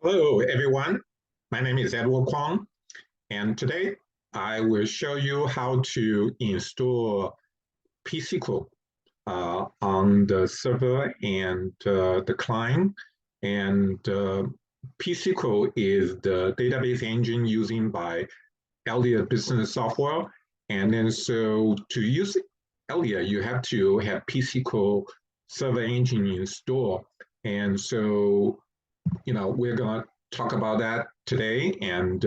Hello, everyone. My name is Edward Kwong, and today I will show you how to install PSQL on the server and the client. And PSQL is the database engine using by Elliott Business Software. And then so to use Elliott, you have to have PSQL server engine installed. And so we're going to talk about that today. And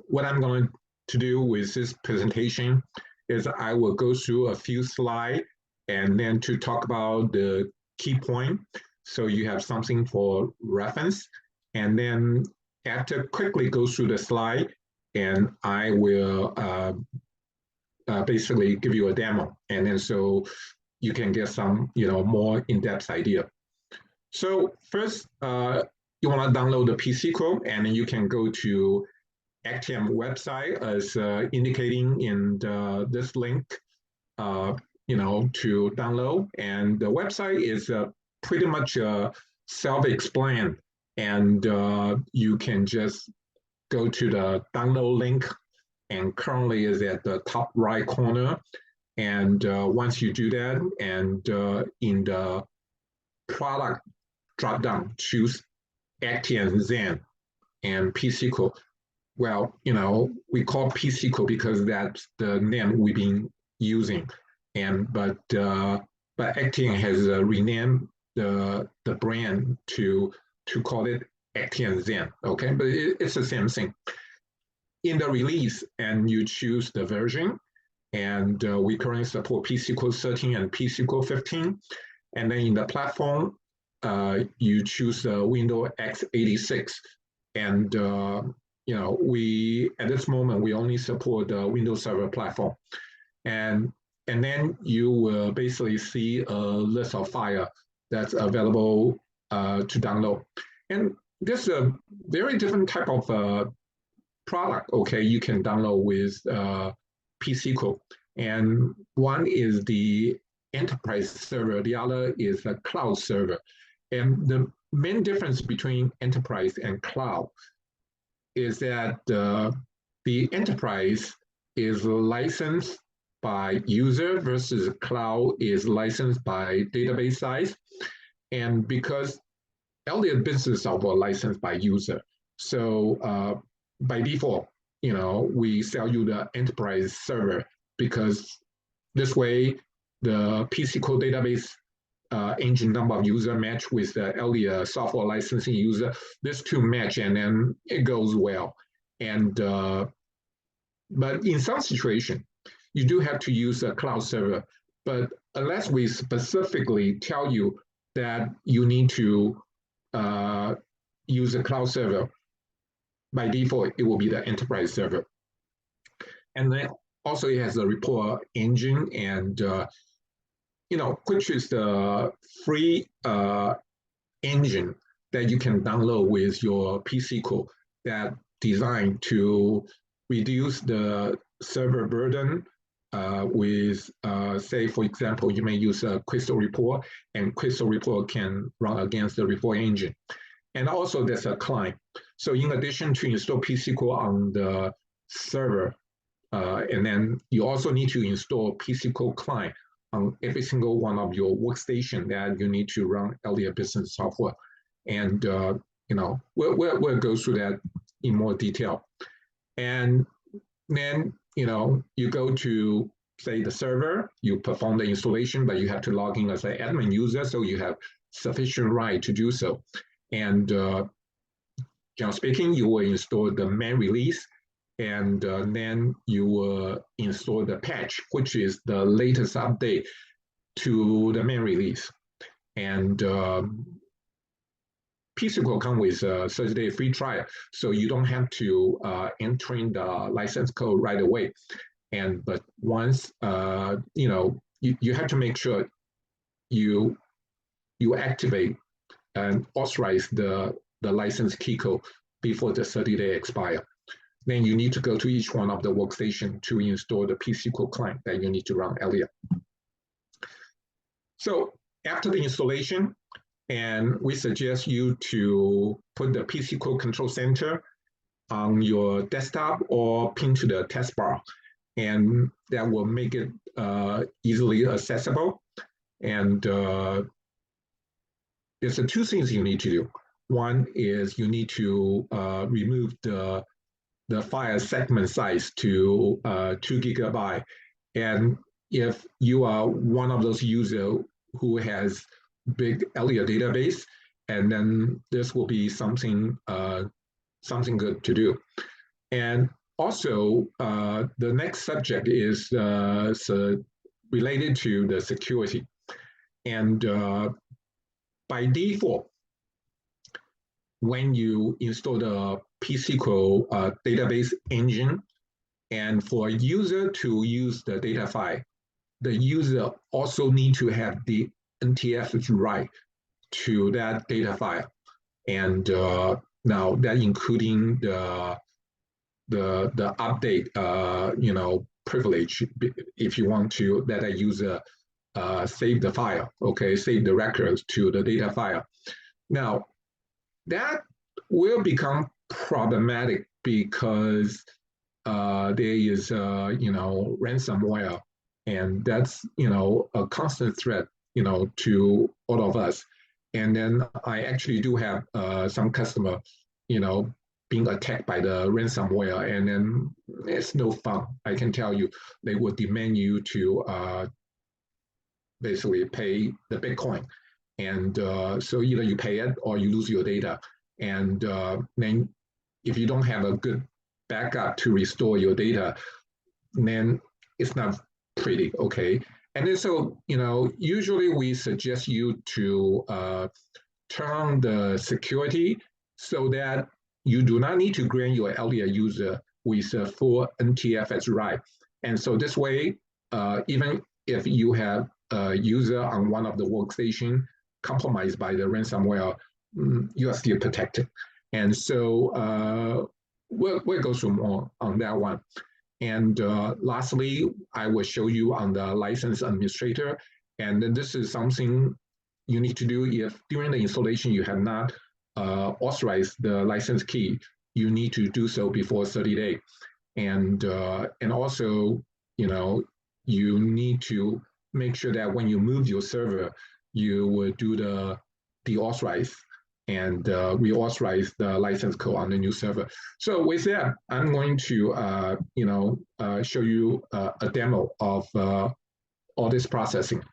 what I'm going to do with this presentation is I will go through a few slides and then to talk about the key point. So you have something for reference. And then after quickly go through the slide, and I will basically give you a demo. And then so you can get some, more in-depth idea. So first, you want to download the PSQL, and then you can go to Actium website as indicating in this link, to download. And the website is pretty much self-explained, and you can just go to the download link, and currently is at the top right corner. And once you do that, and in the product drop down, choose Actium Zen and PSQL. Well, we call PSQL because that's the name we've been using, but Actium has renamed the brand to call it Actium Zen. Okay, but it's the same thing. In the release, and you choose the version, and we currently support PSQL 13 and PSQL 15, and then in the platform, you choose Windows x86, and we at this moment we only support the Windows Server platform, and then you will basically see a list of files that's available to download, and this is a very different type of product. Okay, you can download with PSQL, and one is the enterprise server, the other is the cloud server. And the main difference between enterprise and cloud is that the enterprise is licensed by user versus cloud is licensed by database size. And because Elliott Business Software licensed by user, so by default, we sell you the enterprise server because this way the PSQL database engine number of user match with the Elliott software licensing user. These two match, and then it goes well. And but in some situation, you do have to use a cloud server. But unless we specifically tell you that you need to use a cloud server, by default, it will be the enterprise server. And then also it has a report engine, and which is the free engine that you can download with your PSQL that designed to reduce the server burden with, say, for example, you may use a Crystal report, and Crystal report can run against the report engine. And also there's a client. So in addition to install PSQL on the server, and then you also need to install PSQL client on every single one of your workstation that you need to run Elliott Business Software. And we'll go through that in more detail. And then you go to, say, the server, you perform the installation, but you have to log in as an admin user, so you have sufficient right to do so. And generally speaking, you will install the main release, and then you will install the patch, which is the latest update to the main release. And PSQL comes with a 30-day free trial, so you don't have to enter in the license code right away. But once you have to make sure you activate and authorize the license key code before the 30-day expire. Then you need to go to each one of the workstation to install the PSQL client that you need to run Elliott. So after the installation, And we suggest you to put the PSQL control center on your desktop or pin to the taskbar, and that will make it easily accessible. And there's two things you need to do. One is you need to remove the file segment size to 2 GB. And if you are one of those users who has big Elliott database, and then this will be something good to do. And also, the next subject is related to the security. And by default, when you install the PSQL database engine, and for a user to use the data file, the user also need to have the NTF right to that data file. And now that including the update, privilege, if you want to that a user save the file, okay, save the records to the data file. Now, that will become problematic because there is, ransomware, and that's, a constant threat, to all of us. And then I actually do have some customer, being attacked by the ransomware, and then it's no fun. I can tell you, they will demand you to basically pay the Bitcoin. And so either you pay it or you lose your data. And then if you don't have a good backup to restore your data, then it's not pretty, okay? And then so, usually we suggest you to turn on the security so that you do not need to grant your Elliott user with a full NTFS right. And so this way, even if you have a user on one of the workstation compromised by the ransomware, you are still protected. And so we'll go through more on that one. And lastly, I will show you on the license administrator. And then this is something you need to do if during the installation you have not authorized the license key. You need to do so before 30 days. And also, you need to make sure that when you move your server, you will do the deauthorize and reauthorize the license code on the new server. So with that, I'm going to show you a demo of all this processing.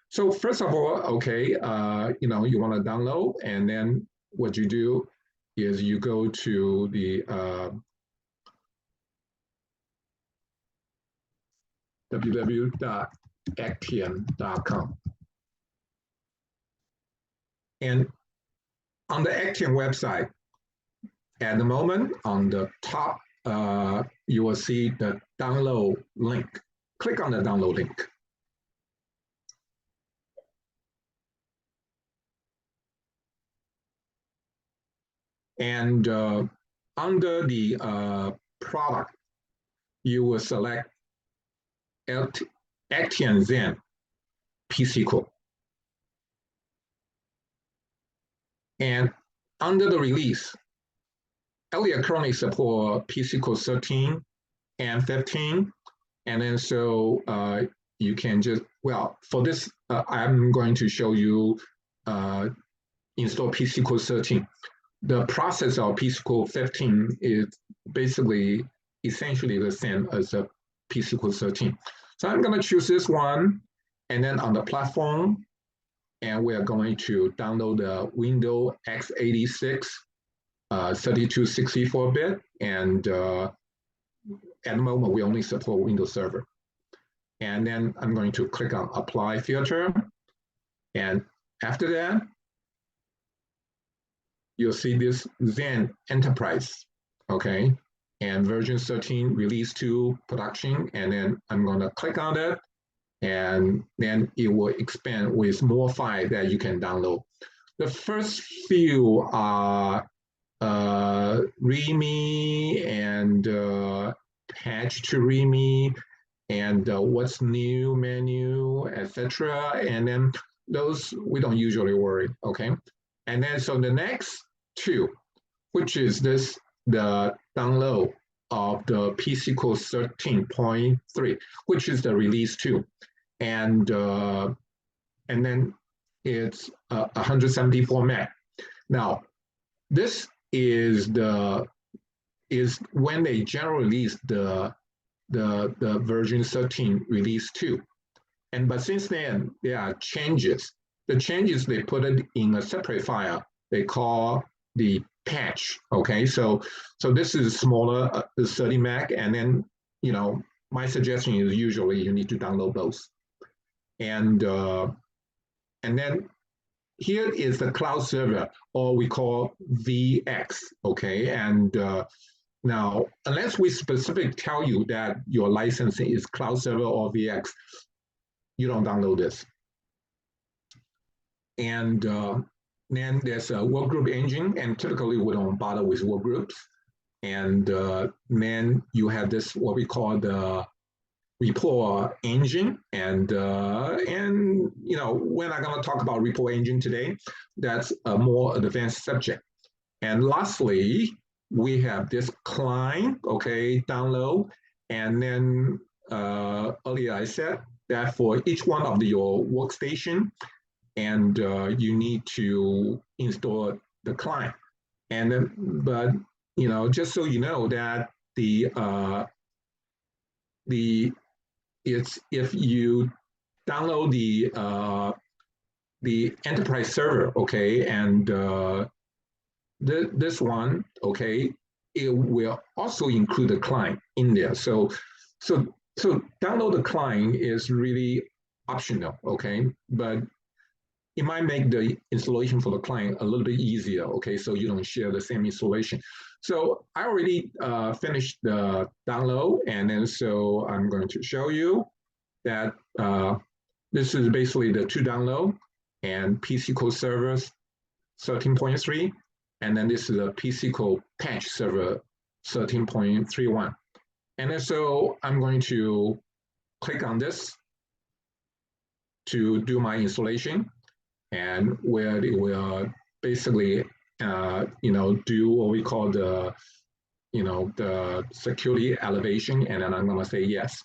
So first of all, okay, you want to download, and then what you do is you go to the www.actian.com. And on the Actian website, at the moment, on the top, you will see the download link. Click on the download link. And under the product, you will select Actian Zen PSQL. And under the release, Elliott currently support PSQL 13 and 15. And then so you can just, well, for this, I'm going to show you install PSQL 13. The process of PSQL 15 is basically essentially the same as a PSQL 13. So I'm going to choose this one, and then on the platform, and we are going to download the Windows x86 3264-bit, and at the moment we only support Windows Server. And then I'm going to click on Apply Filter, and after that, you'll see this Zen Enterprise, okay? And version 13 release to production, and then I'm gonna click on it, and then it will expand with more files that you can download. The first few are README and patch to README and what's new menu, etc. And then those we don't usually worry, okay? And then so the next two, which is this the download of the PSQL 13.3, which is the release 2, and then it's 174 meg. Now this is when they generally release the version 13 release 2. And but since then there are changes. The changes they put it in a separate file they call the patch. Okay, so this is smaller, 30 meg, and then my suggestion is usually you need to download both. And then here is the cloud server, or we call VX. Okay, and now unless we specifically tell you that your licensing is cloud server or VX, you don't download this. And then there's a workgroup engine, and typically we don't bother with workgroups. And then you have this what we call the report engine, and we're not going to talk about report engine today. That's a more advanced subject. And lastly, we have this client, okay, download, and then earlier I said that for each one of your workstation, and you need to install the client. And then, but just so you know that it's if you download the enterprise server, okay, and this one, okay, it will also include the client in there. So download the client is really optional, okay, but it might make the installation for the client a little bit easier, okay, so you don't share the same installation. So I already finished the download, and then so I'm going to show you that this is basically the 2 download and PSQL servers 13.3, and then this is a PSQL patch server 13.31. And then so I'm going to click on this to do my installation, and where it will basically do what we call the the security elevation, and then I'm going to say yes,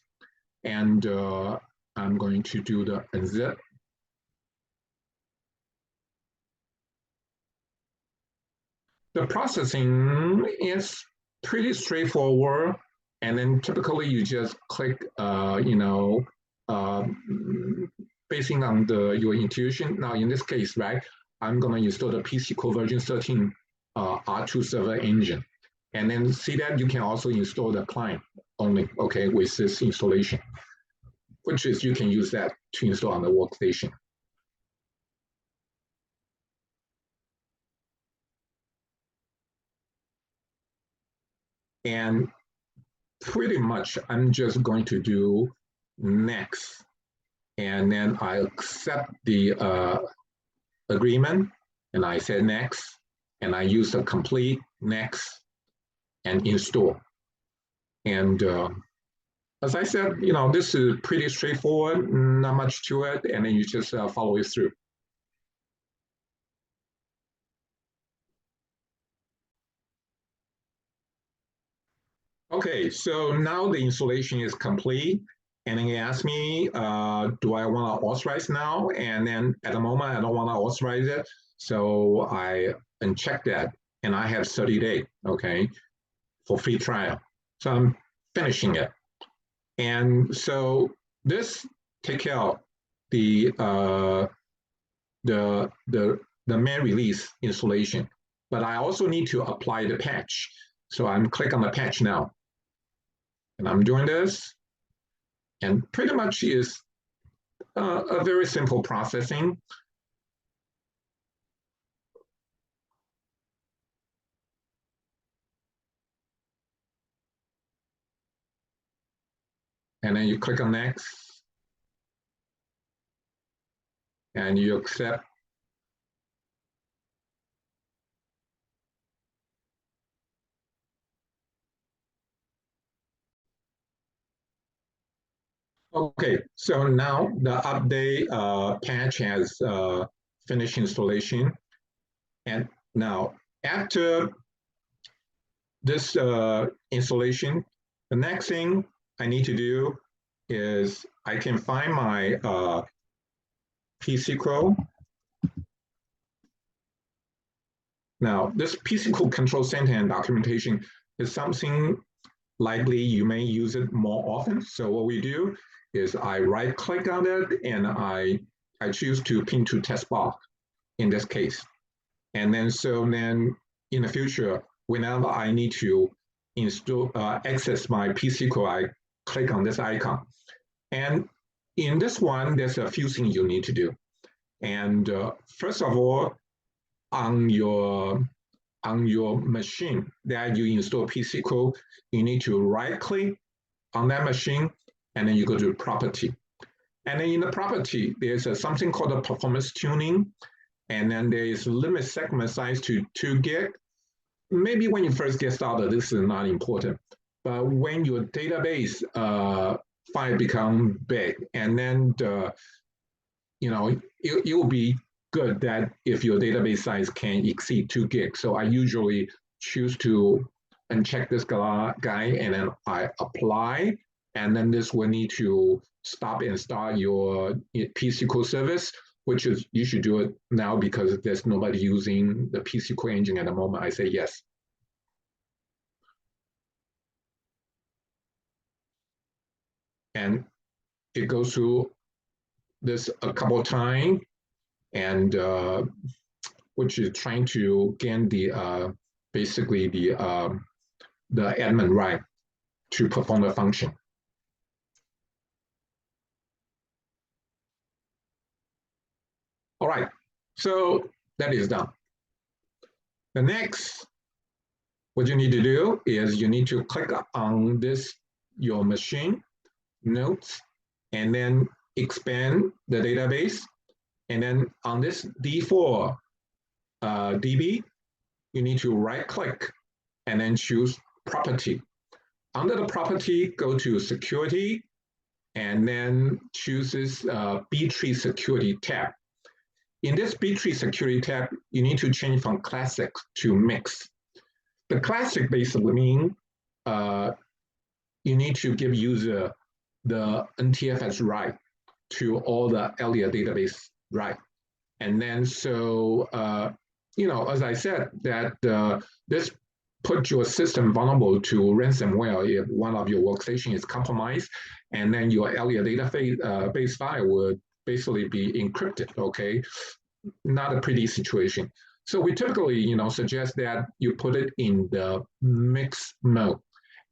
and I'm going to do the unzip. The processing is pretty straightforward, and then typically you just click basing on your intuition. Now in this case, right, I'm going to install the PSQL version 13 R2 server engine. And then see that you can also install the client only, okay, with this installation, which is you can use that to install on the workstation. And pretty much I'm just going to do next. And then I accept the agreement, and I say next, and I use the complete next and install. And as I said, this is pretty straightforward, not much to it, and then you just follow it through. Okay, so now the installation is complete, and then it asks me, do I want to authorize now? And then at the moment, I don't want to authorize it, so I uncheck that, and I have 30 days, okay, for free trial. So I'm finishing it. And so this take care of the main release installation, but I also need to apply the patch. So I'm click on the patch now, and I'm doing this, and pretty much is a very simple processing. And then you click on next, and you accept. Okay, so now the update patch has finished installation. And now after this installation, the next thing I need to do is I can find my PSQL. Now, this PSQL control center and documentation is something likely you may use it more often. So what we do is I right click on it and I choose to pin to test bar in this case. And then in the future, whenever I need to install access my PSQL, I click on this icon. And in this one, there's a few things you need to do. And first of all, on your machine that you install PSQL, you need to right click on that machine, and then you go to property. And then in the property, there's something called a performance tuning, and then there is limit segment size to 2 gig. Maybe when you first get started, this is not important. But when your database file become big, and then it will be good that if your database size can exceed 2 gigs. So I usually choose to uncheck this guy, and then I apply, and then this will need to stop and start your PSQL service, which is you should do it now because there's nobody using the PSQL engine at the moment. I say yes. And it goes through this a couple of times, and which is trying to gain the basically the admin right to perform the function. All right, so that is done. The next, what you need to do is you need to click on this, your machine, notes, and then expand the database. And then on this D4 DB, you need to right click and then choose property. Under the property, go to security, and then choose this B-tree security tab. In this B-tree security tab, you need to change from classic to mix. The classic basically means you need to give user the NTFS right to all the Elliott database right. And then as I said, that this put your system vulnerable to ransomware if one of your workstation is compromised, and then your Elliott database file would basically be encrypted, okay? Not a pretty situation. So we typically, suggest that you put it in the mix mode.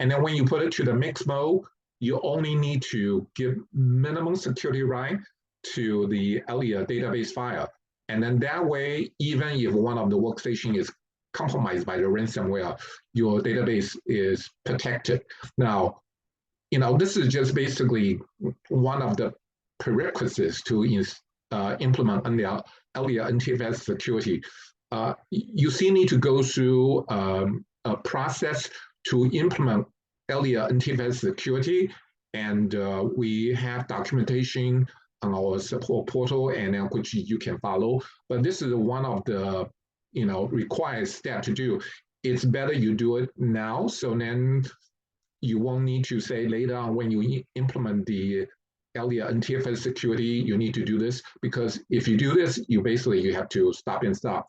And then when you put it to the mix mode, you only need to give minimum security right to the Elliott database file. And then that way, even if one of the workstation is compromised by the ransomware, your database is protected. Now, this is just basically one of the prerequisites to implement Elliott NTFS security. You still need to go through a process to implement Elliott NTFS security, and we have documentation on our support portal, and which you can follow. But this is one of the required step to do. It's better you do it now, so then you won't need to say later on when you implement the Elliott NTFS security, you need to do this, because if you do this, you have to stop and start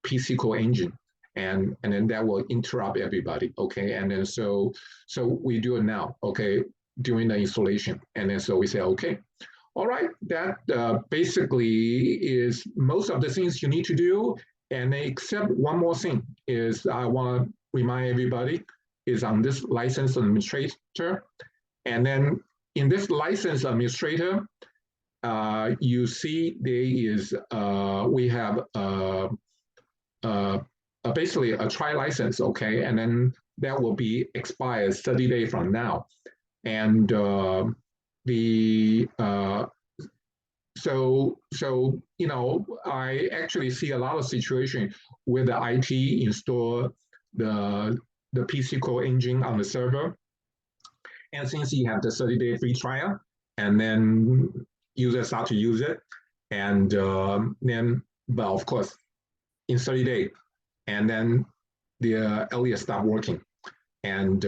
PSQL engine, and then that will interrupt everybody, okay? And then so we do it now, okay, during the installation, and then so we say, okay, all right, that basically is most of the things you need to do, and except one more thing is I want to remind everybody is on this license administrator, and then in this license administrator, you see there is we have basically a try license, okay, and then that will be expired 30 days from now, and I actually see a lot of situation where the IT install the PSQL engine on the server, and since you have the 30-day free trial, and then users start to use it, and then, but of course, in 30 days, and then the Elliott stopped working, and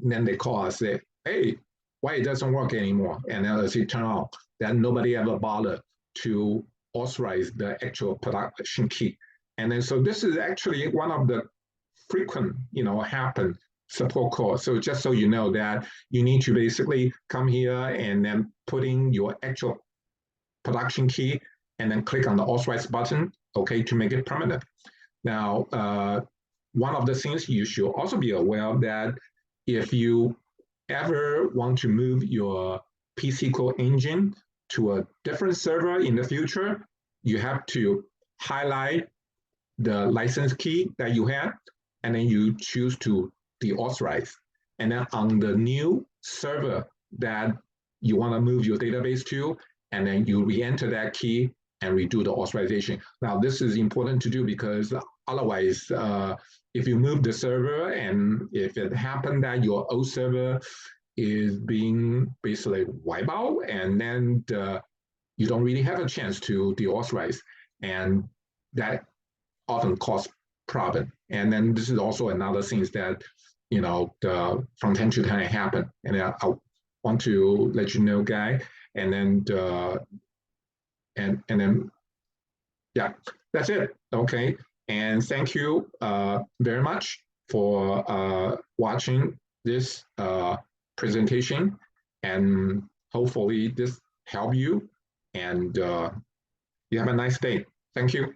then they call us, say, hey, why it doesn't work anymore? And as it turned out, that nobody ever bothered to authorize the actual production key. And then so this is actually one of the frequent, happen support calls. So just so you know that you need to basically come here and then put in your actual production key and then click on the authorize button, okay, to make it permanent. Now, one of the things you should also be aware of that if you ever want to move your PSQL engine to a different server in the future, you have to highlight the license key that you have, and then you choose to deauthorize. And then on the new server that you want to move your database to, and then you re-enter that key and redo the authorization. Now, this is important to do because otherwise, if you move the server and if it happened that your old server is being basically wiped out, and then you don't really have a chance to deauthorize, and that often cause problem. And then this is also another thing that from time to time happen. And I want to let you know, Guy, and then and then yeah, that's it. Okay, and thank you very much for watching this presentation, and hopefully this help you, and you have a nice day. Thank you.